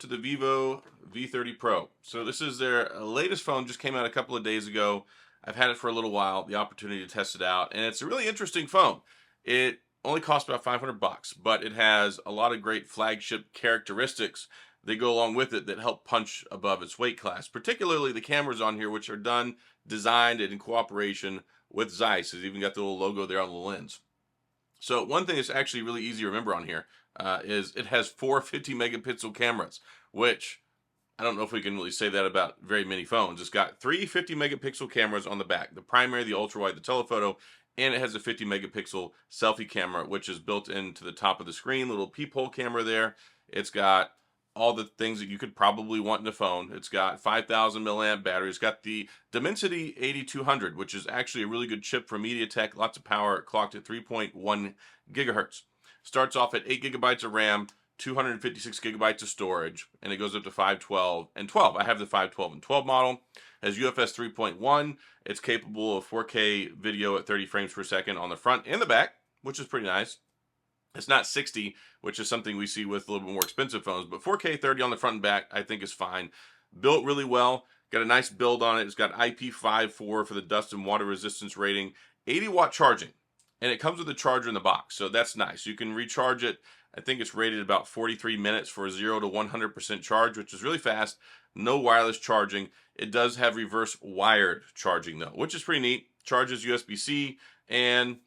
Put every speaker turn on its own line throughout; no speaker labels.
to the VIVO V30 Pro. So this is their latest phone, just came out a couple of days ago. I've had it for a little while, the opportunity to test it out, and it's a really interesting phone. It only costs about 500 bucks, but it has a lot of great flagship characteristics that go along with it that help punch above its weight class, particularly the cameras on here, which are designed in cooperation with Zeiss. It's even got the little logo there on the lens. So one thing that's actually really easy to remember on here is it has four 50 megapixel cameras, which I don't know if we can really say that about very many phones. It's got three 50 megapixel cameras on the back, the primary, the ultra wide, the telephoto, and it has a 50 megapixel selfie camera, which is built into the top of the screen, little peephole camera there. It's got all the things that you could probably want in a phone. It's got 5,000 milliamp battery. It's got the Dimensity 8200, which is actually a really good chip from Mediatek. Lots of power, clocked at 3.1 gigahertz. Starts off at 8 gigabytes of RAM, 256 gigabytes of storage, and it goes up to 512 and 12. I have the 512 and 12 model. Has UFS 3.1. It's capable of 4K video at 30 frames per second on the front and the back, which is pretty nice. It's not 60, which is something we see with a little bit more expensive phones, but 4K 30 on the front and back, I think is fine. Built really well. Got a nice build on it. It's got IP54 for the dust and water resistance rating, 80-watt charging, and it comes with a charger in the box, so that's nice. You can recharge it. I think it's rated about 43 minutes for 0 to 100% charge, which is really fast. No wireless charging. It does have reverse wired charging, though, which is pretty neat. Charges USB-C, and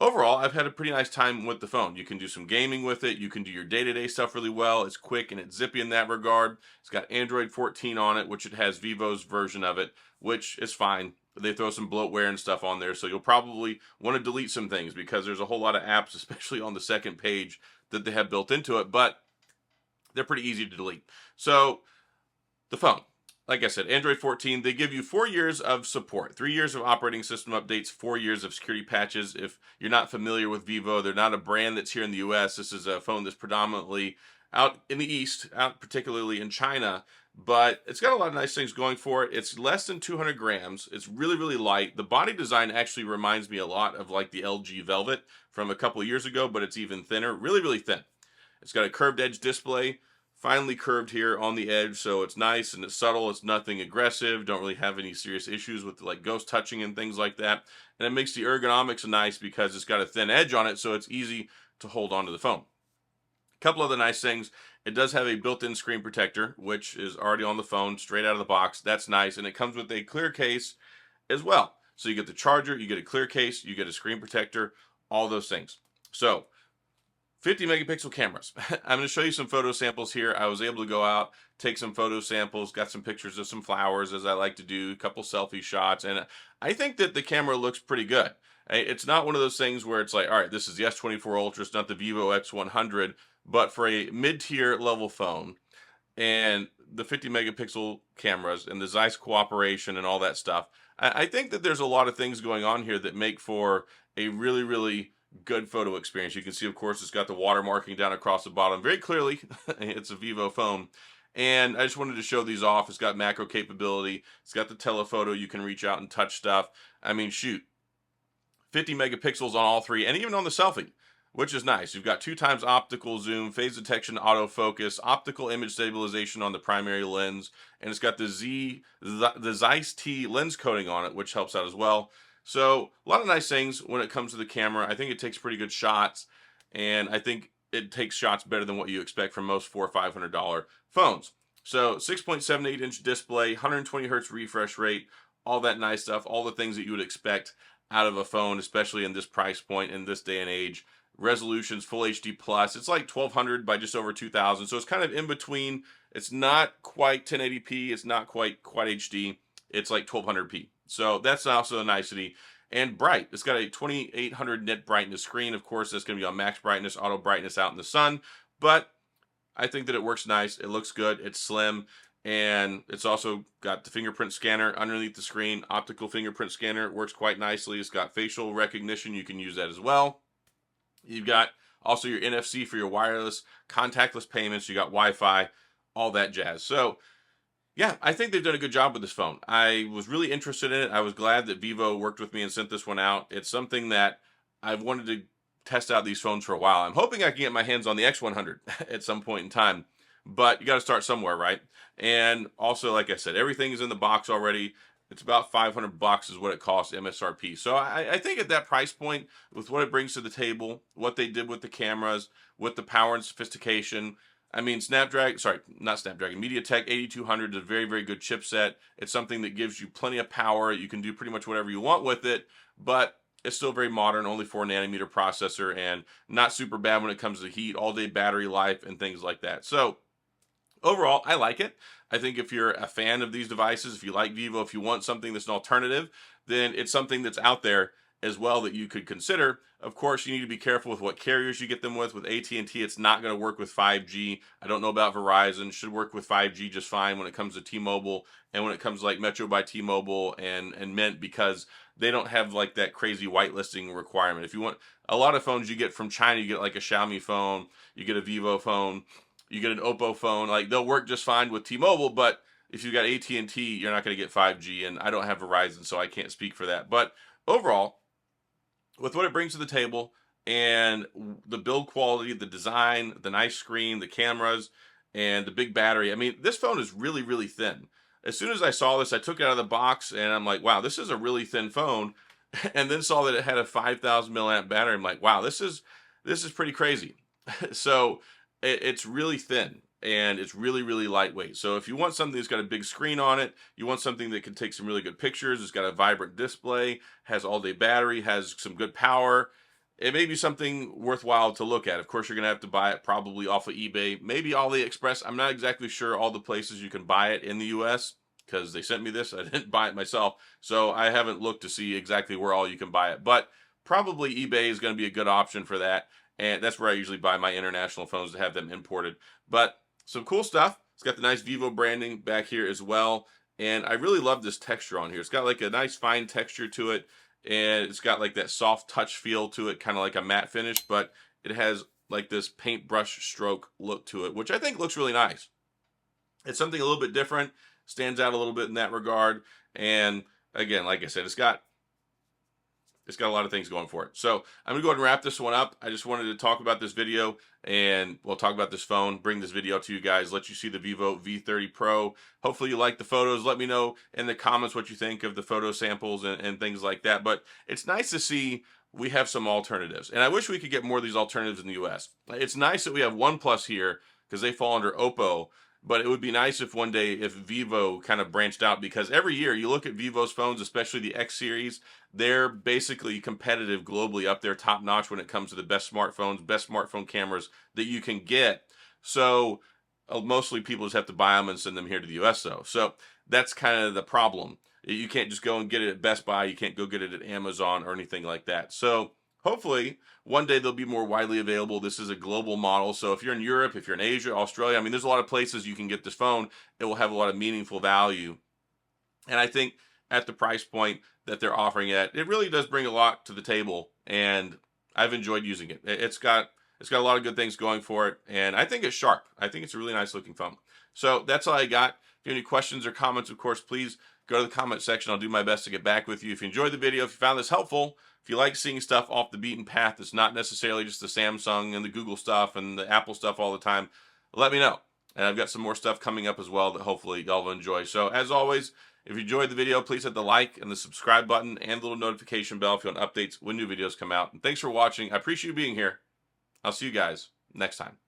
overall, I've had a pretty nice time with the phone. You can do some gaming with it. You can do your day-to-day stuff really well. It's quick and it's zippy in that regard. It's got Android 14 on it, which it has Vivo's version of it, which is fine. They throw some bloatware and stuff on there, so you'll probably want to delete some things because there's a whole lot of apps, especially on the second page, that they have built into it, but they're pretty easy to delete. So the phone, like I said, Android 14, they give you 4 years of support, 3 years of operating system updates, 4 years of security patches. If you're not familiar with Vivo, they're not a brand that's here in the US. This is a phone that's predominantly out in the East, out particularly in China, but it's got a lot of nice things going for it. It's less than 200 grams. It's really, really light. The body design actually reminds me a lot of like the LG Velvet from a couple of years ago, but it's even thinner, really, really thin. It's got a curved edge display, finely curved here on the edge, so it's nice and it's subtle. It's nothing aggressive. Don't really have any serious issues with like ghost touching and things like that. And it makes the ergonomics nice because it's got a thin edge on it, so it's easy to hold onto the phone. A couple other nice things. It does have a built-in screen protector, which is already on the phone, straight out of the box. That's nice, and it comes with a clear case as well. So you get the charger, you get a clear case, you get a screen protector, all those things. So 50 megapixel cameras. I'm going to show you some photo samples here. I was able to go out, take some photo samples, got some pictures of some flowers as I like to do, a couple selfie shots, and I think that the camera looks pretty good. It's not one of those things where it's like, all right, this is the S24 Ultra, it's not the Vivo X100, but for a mid-tier level phone and the 50 megapixel cameras and the Zeiss cooperation and all that stuff, I think that there's a lot of things going on here that make for a really, really good photo experience. You can see, of course, it's got the watermarking down across the bottom very clearly. It's a Vivo phone. And I just wanted to show these off. It's got macro capability. It's got the telephoto. You can reach out and touch stuff. I mean, shoot, 50 megapixels on all three, and even on the selfie, which is nice. You've got 2x optical zoom, phase detection, autofocus, optical image stabilization on the primary lens, and it's got the Zeiss T lens coating on it, which helps out as well. So a lot of nice things when it comes to the camera. I think it takes pretty good shots, and I think it takes shots better than what you expect from most $400 or $500 phones. So 6.78-inch display, 120 hertz refresh rate, all that nice stuff, all the things that you would expect out of a phone, especially in this price point in this day and age. Resolution's full HD plus. It's like 1200 by just over 2000, so it's kind of in between. It's not quite 1080p. It's not quite HD. It's like 1200p. So that's also a nicety. And bright. It's got a 2800 nit brightness screen. Of course, that's going to be on max brightness, auto brightness out in the sun. But I think that it works nice. It looks good. It's slim. And it's also got the fingerprint scanner underneath the screen. Optical fingerprint scanner. It works quite nicely. It's got facial recognition. You can use that as well. You've got also your NFC for your wireless, contactless payments. You got Wi-Fi, all that jazz. So yeah, I think they've done a good job with this phone. I was really interested in it. I was glad that Vivo worked with me and sent this one out. It's something that I've wanted to test out these phones for a while. I'm hoping I can get my hands on the X100 at some point in time. but you got to start somewhere, right? And also, like I said, everything is in the box already. It's about 500 bucks is what it costs MSRP. So I think at that price point, with what it brings to the table, what they did with the cameras, with the power and sophistication, I mean, not Snapdragon, Mediatek 8200 is a very, very good chipset. It's something that gives you plenty of power. You can do pretty much whatever you want with it, but it's still very modern, only 4 nanometer processor, and not super bad when it comes to heat, all day battery life, and things like that. So overall, I like it. I think if you're a fan of these devices, if you like Vivo, if you want something that's an alternative, then it's something that's out there as well that you could consider. Of course, you need to be careful with what carriers you get them with. With AT&T, it's not going to work with 5G. I don't know about Verizon. Should work with 5G just fine when it comes to T-Mobile, and when it comes like Metro by T-Mobile and Mint, because they don't have like that crazy whitelisting requirement. If you want a lot of phones you get from China, you get like a Xiaomi phone, you get a Vivo phone, you get an Oppo phone, like they'll work just fine with T-Mobile, but if you got AT&T, you're not going to get 5G, and I don't have Verizon, so I can't speak for that. But overall, with what it brings to the table and the build quality, the design, the nice screen, the cameras, and the big battery, I mean, this phone is really, really thin. As soon as I saw this, I took it out of the box, and I'm like, wow, this is a really thin phone. And then saw that it had a 5,000 milliamp battery. I'm like, wow, this is pretty crazy. So it's really thin, and it's really, really lightweight. So if you want something that's got a big screen on it, you want something that can take some really good pictures, it's got a vibrant display, has all day battery, has some good power, it may be something worthwhile to look at. Of course, you're going to have to buy it probably off of eBay, maybe AliExpress. I'm not exactly sure all the places you can buy it in the US, because they sent me this. I didn't buy it myself, so I haven't looked to see exactly where all you can buy it. But probably eBay is going to be a good option for that. And that's where I usually buy my international phones, to have them imported. But some cool stuff. It's got the nice Vivo branding back here as well. And I really love this texture on here. It's got like a nice fine texture to it. And it's got like that soft touch feel to it, kind of like a matte finish. But it has like this paintbrush stroke look to it, which I think looks really nice. It's something a little bit different. Stands out a little bit in that regard. And again, like I said, it's got a lot of things going for it. So I'm going to go ahead and wrap this one up. I just wanted to talk about this video, and we'll talk about this phone, bring this video to you guys, let you see the Vivo V30 Pro. Hopefully you like the photos. Let me know in the comments what you think of the photo samples and things like that. But it's nice to see we have some alternatives. And I wish we could get more of these alternatives in the US. It's nice that we have OnePlus here, because they fall under Oppo. But it would be nice if one day, if Vivo kind of branched out, because every year you look at Vivo's phones, especially the X series, they're basically competitive globally, up there top notch when it comes to the best smartphones, best smartphone cameras that you can get. So mostly people just have to buy them and send them here to the US though. So that's kind of the problem. You can't just go and get it at Best Buy. You can't go get it at Amazon or anything like that. So hopefully one day they'll be more widely available. This is a global model. So if you're in Europe, if you're in Asia, Australia, I mean, there's a lot of places you can get this phone. It will have a lot of meaningful value. And I think at the price point that they're offering it really does bring a lot to the table. And I've enjoyed using it. It's got a lot of good things going for it. And I think it's sharp. I think it's a really nice looking phone. So that's all I got. If you have any questions or comments, of course, please go to the comment section. I'll do my best to get back with you. If you enjoyed the video, if you found this helpful, if you like seeing stuff off the beaten path, it's not necessarily just the Samsung and the Google stuff and the Apple stuff all the time, let me know. And I've got some more stuff coming up as well that hopefully y'all will enjoy. So as always, if you enjoyed the video, please hit the like and the subscribe button and the little notification bell if you want updates when new videos come out. And thanks for watching. I appreciate you being here. I'll see you guys next time.